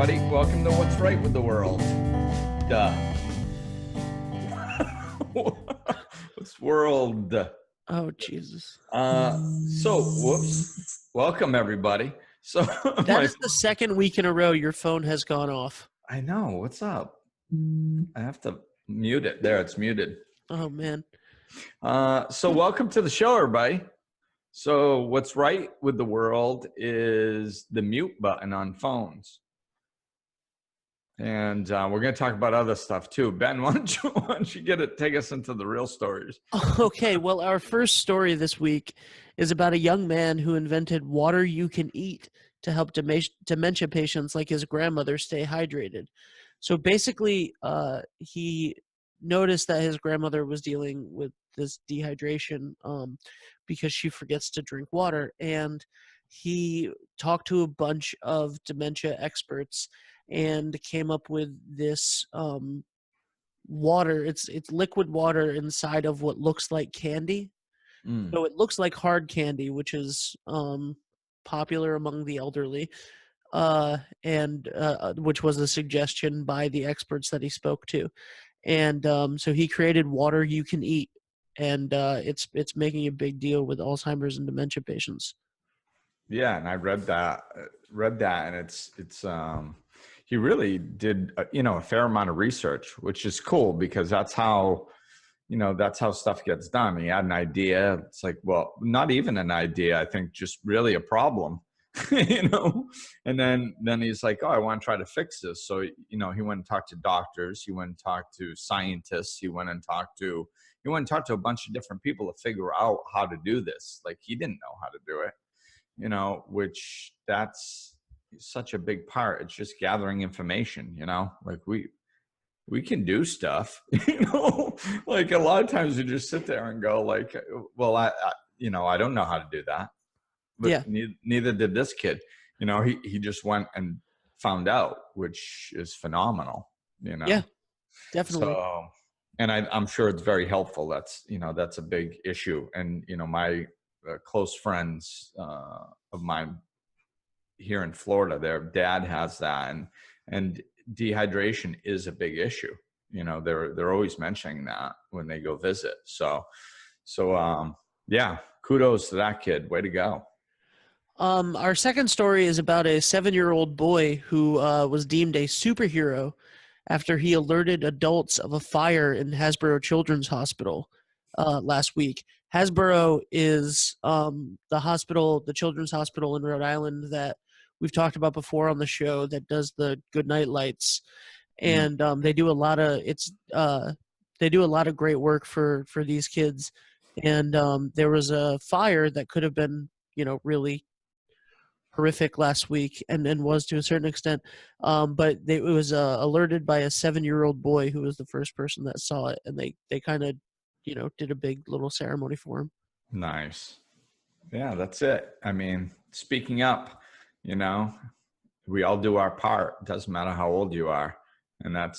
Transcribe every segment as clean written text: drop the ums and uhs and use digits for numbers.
everybody. Welcome to What's Right with the World. Duh. What's world? Oh, Jesus. Whoops. Welcome, everybody. So That is the second week in a row your phone has gone off. I know. What's up? I have to mute it. There, it's muted. Oh, man. So welcome to the show, everybody. So what's right with the world is the mute button on phones. And we're going to talk about other stuff too. Ben, why don't you take us into the real stories? Okay, well, our first story this week is about a young man who invented water you can eat to help dementia patients like his grandmother stay hydrated. So basically, he noticed that his grandmother was dealing with this dehydration because she forgets to drink water. And he talked to a bunch of dementia experts and came up with this water. It's liquid water inside of what looks like candy. So it looks like hard candy, which is popular among the elderly, and which was a suggestion by the experts that he spoke to. And so he created water you can eat, and it's making a big deal with Alzheimer's and dementia patients. Yeah, and I read that, and it's he really did a fair amount of research, which is cool because that's how stuff gets done. He had an idea. It's like, well, not even an idea. I think just really a problem, and then he's like, oh, I want to try to fix this. So, he went and talked to doctors. He went and talked to scientists. He went and talked to a bunch of different people to figure out how to do this. Like, he didn't know how to do it, which that's such a big part. It's just gathering information, like we can do stuff, like a lot of times you just sit there and go like, well, I don't know how to do that. But yeah, neither did this kid. He just went and found out, which is phenomenal. Yeah, definitely. So, and I'm sure it's very helpful. That's a big issue. And my close friends of mine here in Florida, their dad has that, and dehydration is a big issue. They're always mentioning that when they go visit. So yeah, kudos to that kid. Way to go. Our second story is about a 7-year-old boy who was deemed a superhero after he alerted adults of a fire in Hasbro Children's Hospital last week. Hasbro is the children's hospital in Rhode Island that we've talked about before on the show that does the Goodnight Lights, and they do a lot of great work for these kids. And there was a fire that could have been really horrific last week, and was to a certain extent, but it was alerted by a 7-year-old boy who was the first person that saw it, and they kind of did a big little ceremony for him. Nice. Yeah, that's it. I mean, speaking up, we all do our part. Doesn't matter how old you are. And I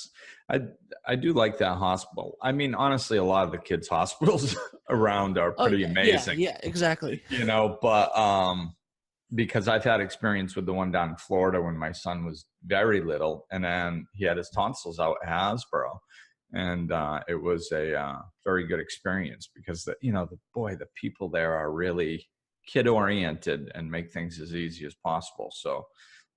do like that hospital. I mean, honestly, a lot of the kids' hospitals around are pretty amazing. Yeah, exactly. But because I've had experience with the one down in Florida when my son was very little, and then he had his tonsils out at Hasbro. And it was a very good experience because the people there are really kid oriented and make things as easy as possible. So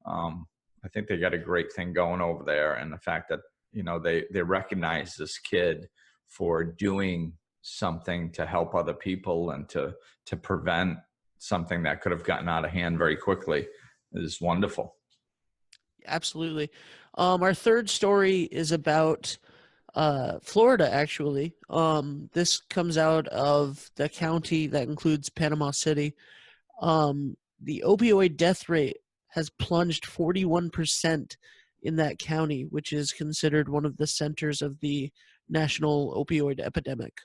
I think they got a great thing going over there. And the fact that, they recognize this kid for doing something to help other people and to prevent something that could have gotten out of hand very quickly is wonderful. Absolutely. Our third story is about Florida, actually. This comes out of the county that includes Panama City. The opioid death rate has plunged 41% in that county, which is considered one of the centers of the national opioid epidemic.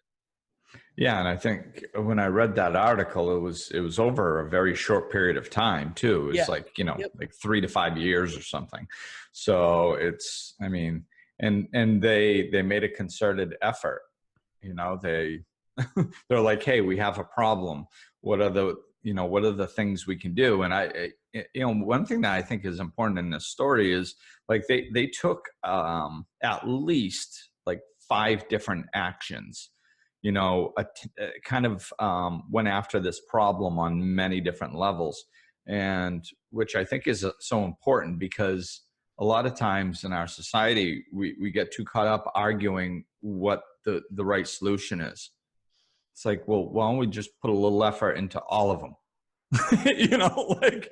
Yeah, and I think when I read that article, it was over a very short period of time too. It was like like 3 to 5 years or something. So it's, I mean, and they made a concerted effort. They're like, hey, we have a problem. What are what are the things we can do? And one thing that I think is important in this story is like they took at least like 5 different actions, kind of went after this problem on many different levels, and which I think is so important, because a lot of times in our society, we get too caught up arguing what the right solution is. It's like, well, why don't we just put a little effort into all of them? Like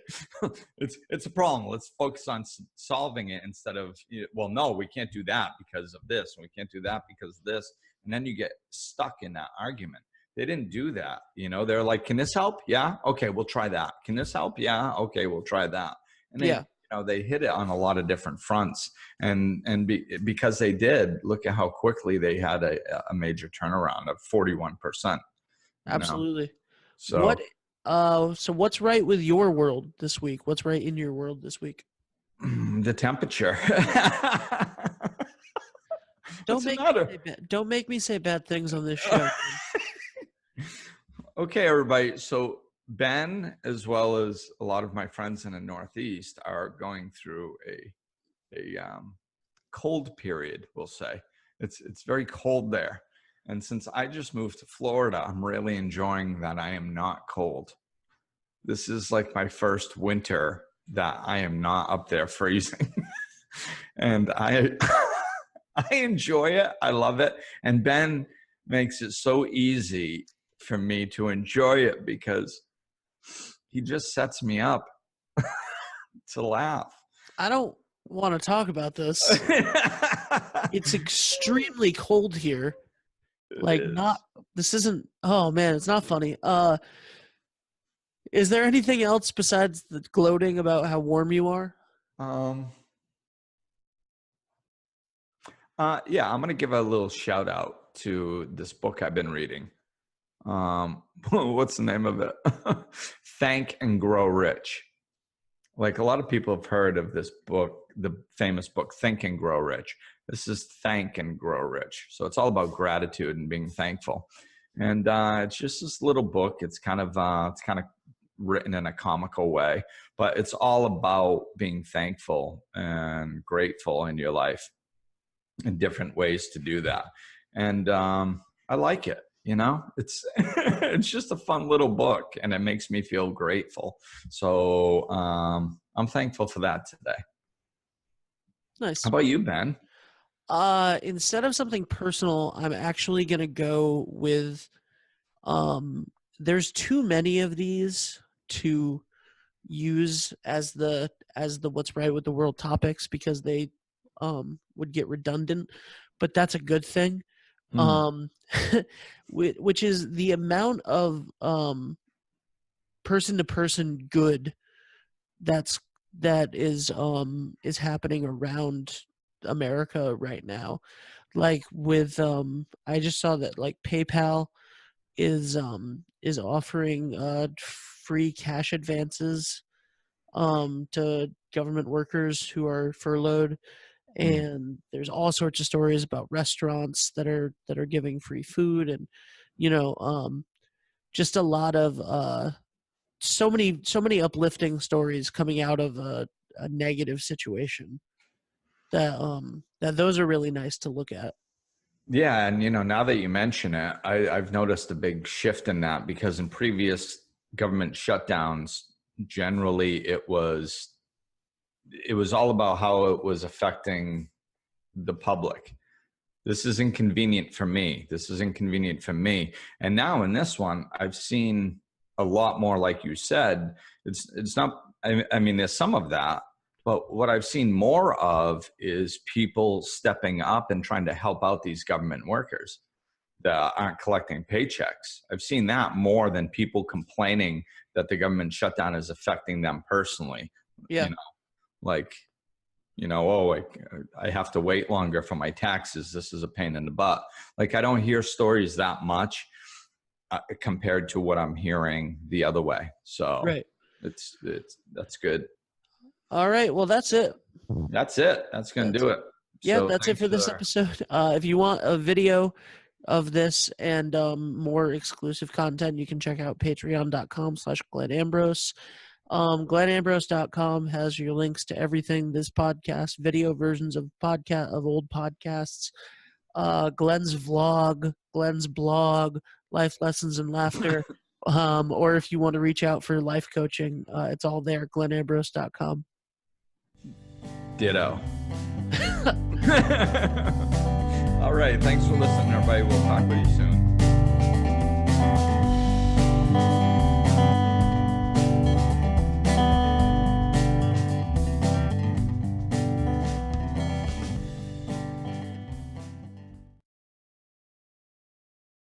it's a problem. Let's focus on solving it instead of, well, no, we can't do that because of this, and we can't do that because of this. And then you get stuck in that argument. They didn't do that. They're like, can this help? Yeah. Okay, we'll try that. Can this help? Yeah. Okay, we'll try that. And they, they hit it on a lot of different fronts. Because they did, look at how quickly they had a major turnaround of 41%. Absolutely. So so what's right with your world this week? What's right in your world this week? The temperature. Don't make me say bad things on this show. Okay, everybody. So Ben, as well as a lot of my friends in the Northeast, are going through a cold period, we'll say. It's very cold there. And since I just moved to Florida, I'm really enjoying that I am not cold. This is like my first winter that I am not up there freezing. And I enjoy it. I love it. And Ben makes it so easy for me to enjoy it because he just sets me up to laugh. I don't want to talk about this. It's extremely cold here. This isn't, oh man, it's not funny. Is there anything else besides the gloating about how warm you are? Yeah, I'm going to give a little shout out to this book I've been reading. What's the name of it? Think and Grow Rich. Like, a lot of people have heard of this book, the famous book, Think and Grow Rich. This is Thank and Grow Rich. So it's all about gratitude and being thankful. And it's just this little book. It's kind of written in a comical way, but it's all about being thankful and grateful in your life and different ways to do that. And I like it. It's it's just a fun little book, and it makes me feel grateful. So I'm thankful for that today. Nice. How about you, Ben? Instead of something personal, I'm actually gonna go with there's too many of these to use as the what's right with the world topics, because they would get redundant, but that's a good thing. Which is the amount of person to person good that is happening around America right now. Like with I just saw that like PayPal is offering free cash advances to government workers who are furloughed. And there's all sorts of stories about restaurants that are giving free food, and just a lot of so many uplifting stories coming out of a negative situation that those are really nice to look at. Yeah, and now that you mention it, I've noticed a big shift in that, because in previous government shutdowns, generally it was all about how it was affecting the public. This is inconvenient for me. This is inconvenient for me. And now in this one, I've seen a lot more, like you said. It's not, I mean, there's some of that, but what I've seen more of is people stepping up and trying to help out these government workers that aren't collecting paychecks. I've seen that more than people complaining that the government shutdown is affecting them personally. Yeah. I have to wait longer for my taxes. This is a pain in the butt. Like, I don't hear stories that much compared to what I'm hearing the other way. So right. That's good. All right. Well, that's it. That's it. That's going to do it. Yeah, so that's it for this episode. If you want a video of this and more exclusive content, you can check out patreon.com/GlennAmbrose. GlennAmbrose.com has your links to everything, this podcast, video versions of old podcasts, Glenn's vlog, Glenn's blog, life lessons and laughter. Or if you want to reach out for life coaching, it's all there, GlennAmbrose.com. Ditto. All right. Thanks for listening, everybody. We'll talk with you soon.